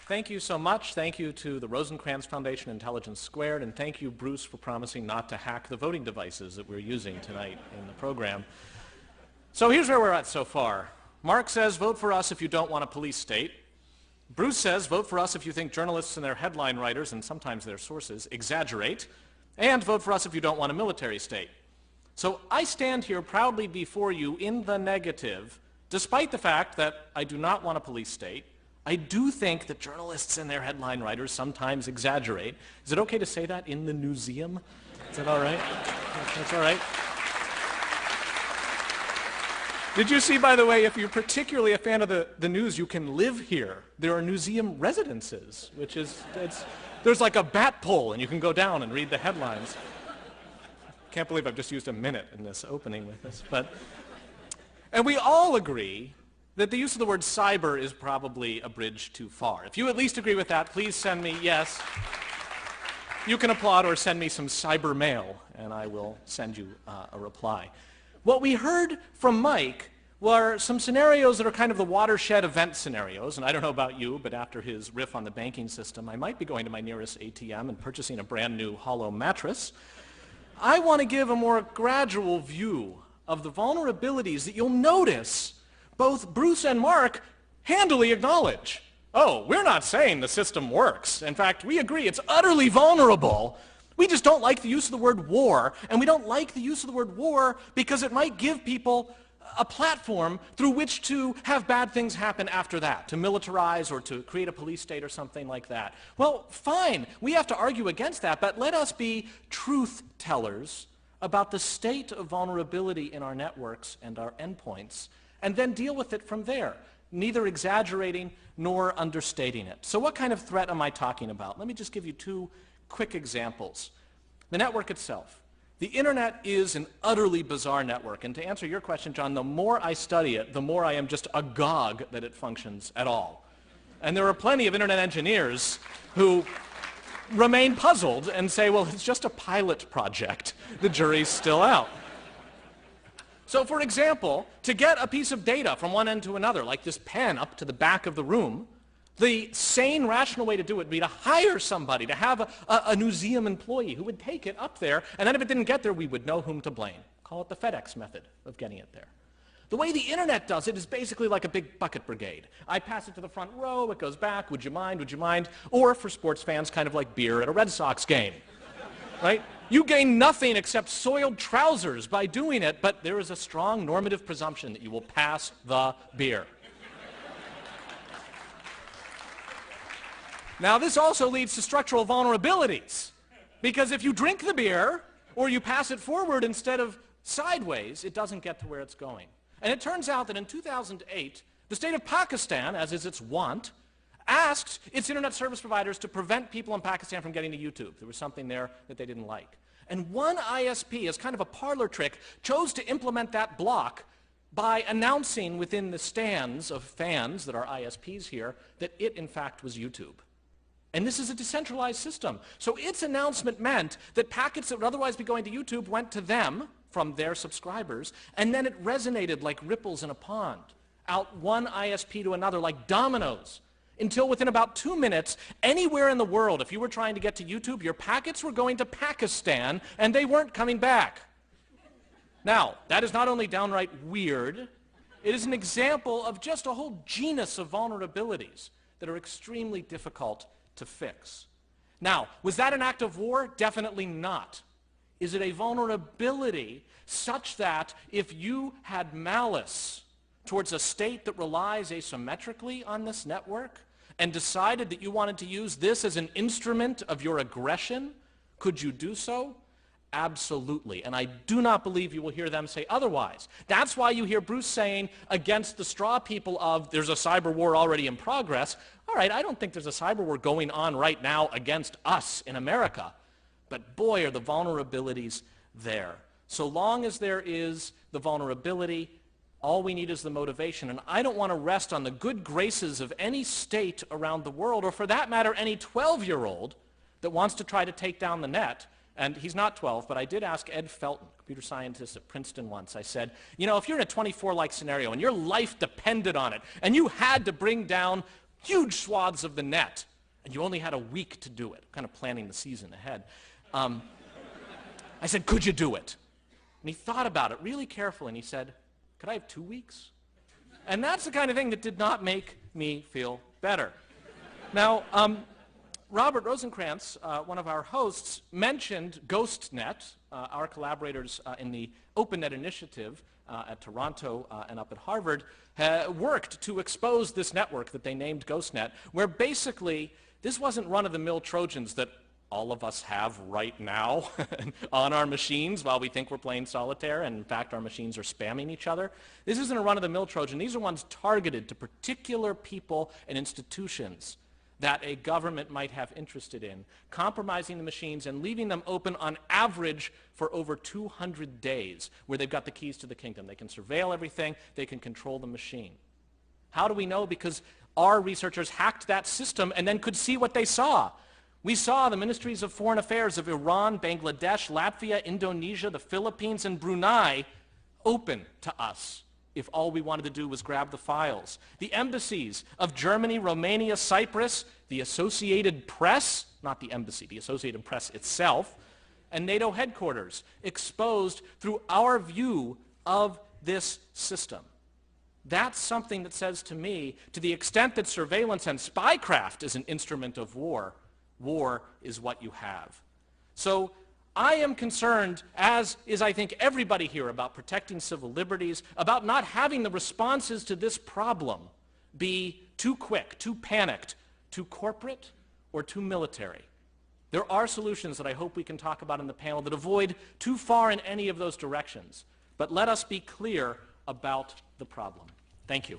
Thank you so much. Thank you to the Rosencrantz Foundation, Intelligence Squared, and thank you, Bruce, for promising not to hack the voting devices that we're using tonight in the program. So here's where we're at so far. Mark says, vote for us if you don't want a police state. Bruce says, vote for us if you think journalists and their headline writers, and sometimes their sources, exaggerate. And vote for us if you don't want a military state. So I stand here proudly before you in the negative, despite the fact that I do not want a police state. I do think that journalists and their headline writers sometimes exaggerate. Is it okay to say that in the museum? Is that all right? That's all right. Did you see, by the way, if you're particularly a fan of the news, you can live here. There are museum residences, which is, there's like a bat pole, and you can go down and read the headlines. Can't believe I've just used a minute in this opening with this. And we all agree that the use of the word cyber is probably a bridge too far. If you at least agree with that, please send me yes. You can applaud or send me some cyber mail, and I will send you a reply. What we heard from Mike were some scenarios that are kind of the watershed event scenarios, and I don't know about you, but after his riff on the banking system, I might be going to my nearest ATM and purchasing a brand new hollow mattress. I want to give a more gradual view of the vulnerabilities that you'll notice both Bruce and Mark handily acknowledge. Oh, we're not saying the system works. In fact, we agree it's utterly vulnerable. We just don't like the use of the word war, and we don't like the use of the word war because it might give people a platform through which to have bad things happen after that, to militarize or to create a police state or something like that. Well, fine, we have to argue against that, but let us be truth tellers about the state of vulnerability in our networks and our endpoints, and then deal with it from there, neither exaggerating nor understating it. So what kind of threat am I talking about? Let me just give you two quick examples. The network itself. The internet is an utterly bizarre network, and to answer your question, John, the more I study it, the more I am just agog that it functions at all. And there are plenty of internet engineers who remain puzzled and say, well, it's just a pilot project. The jury's still out. So for example, to get a piece of data from one end to another, like this pen up to the back of the room, the sane, rational way to do it would be to hire somebody, to have a museum employee who would take it up there, and then if it didn't get there, we would know whom to blame. Call it the FedEx method of getting it there. The way the internet does it is basically like a big bucket brigade. I pass it to the front row, it goes back, would you mind, would you mind? Or for sports fans, kind of like beer at a Red Sox game, right? You gain nothing except soiled trousers by doing it, but there is a strong normative presumption that you will pass the beer. Now, this also leads to structural vulnerabilities, because if you drink the beer or you pass it forward instead of sideways, it doesn't get to where it's going. And it turns out that in 2008, the state of Pakistan, as is its wont, asked its internet service providers to prevent people in Pakistan from getting to YouTube. There was something there that they didn't like. And one ISP, as kind of a parlor trick, chose to implement that block by announcing within the stands of fans that are ISPs here that it, in fact, was YouTube. And this is a decentralized system. So its announcement meant that packets that would otherwise be going to YouTube went to them from their subscribers, and then it resonated like ripples in a pond, out one ISP to another like dominoes, until within about 2 minutes, anywhere in the world, if you were trying to get to YouTube, your packets were going to Pakistan, and they weren't coming back. Now, that is not only downright weird, it is an example of just a whole genus of vulnerabilities that are extremely difficult to fix. Now, was that an act of war? Definitely not. Is it a vulnerability such that if you had malice towards a state that relies asymmetrically on this network and decided that you wanted to use this as an instrument of your aggression, could you do so? Absolutely. And I do not believe you will hear them say otherwise. That's why you hear Bruce saying against the straw people of there's a cyber war already in progress. All right, I don't think there's a cyber war going on right now against us in America. But boy, are the vulnerabilities there. So long as there is the vulnerability, all we need is the motivation. And I don't want to rest on the good graces of any state around the world, or for that matter, any 12-year-old that wants to try to take down the net. And he's not 12, but I did ask Ed Felton, computer scientist at Princeton once. I said, you know, if you're in a 24-like scenario and your life depended on it, and you had to bring down huge swaths of the net, and you only had a week to do it, kind of planning the season ahead. I said, could you do it? And he thought about it really carefully, and he said, could I have 2 weeks? And that's the kind of thing that did not make me feel better. Now, Robert Rosenkrantz, one of our hosts, mentioned GhostNet, our collaborators in the OpenNet initiative at Toronto and up at Harvard, worked to expose this network that they named GhostNet, where basically this wasn't run-of-the-mill Trojans that all of us have right now on our machines while we think we're playing solitaire, and in fact our machines are spamming each other. This isn't a run-of-the-mill Trojan. These are ones targeted to particular people and institutions that a government might have interested in, compromising the machines and leaving them open on average for over 200 days, where they've got the keys to the kingdom. They can surveil everything, they can control the machine. How do we know? Because our researchers hacked that system and then could see what they saw. We saw the ministries of foreign affairs of Iran, Bangladesh, Latvia, Indonesia, the Philippines, and Brunei open to us if all we wanted to do was grab the files. The embassies of Germany, Romania, Cyprus, the Associated Press, not the embassy, the Associated Press itself, and NATO headquarters exposed through our view of this system. That's something that says to me, to the extent that surveillance and spycraft is an instrument of war, war is what you have. So I am concerned, as is I think everybody here, about protecting civil liberties, about not having the responses to this problem be too quick, too panicked, too corporate, or too military. There are solutions that I hope we can talk about in the panel that avoid too far in any of those directions. But let us be clear about the problem. Thank you.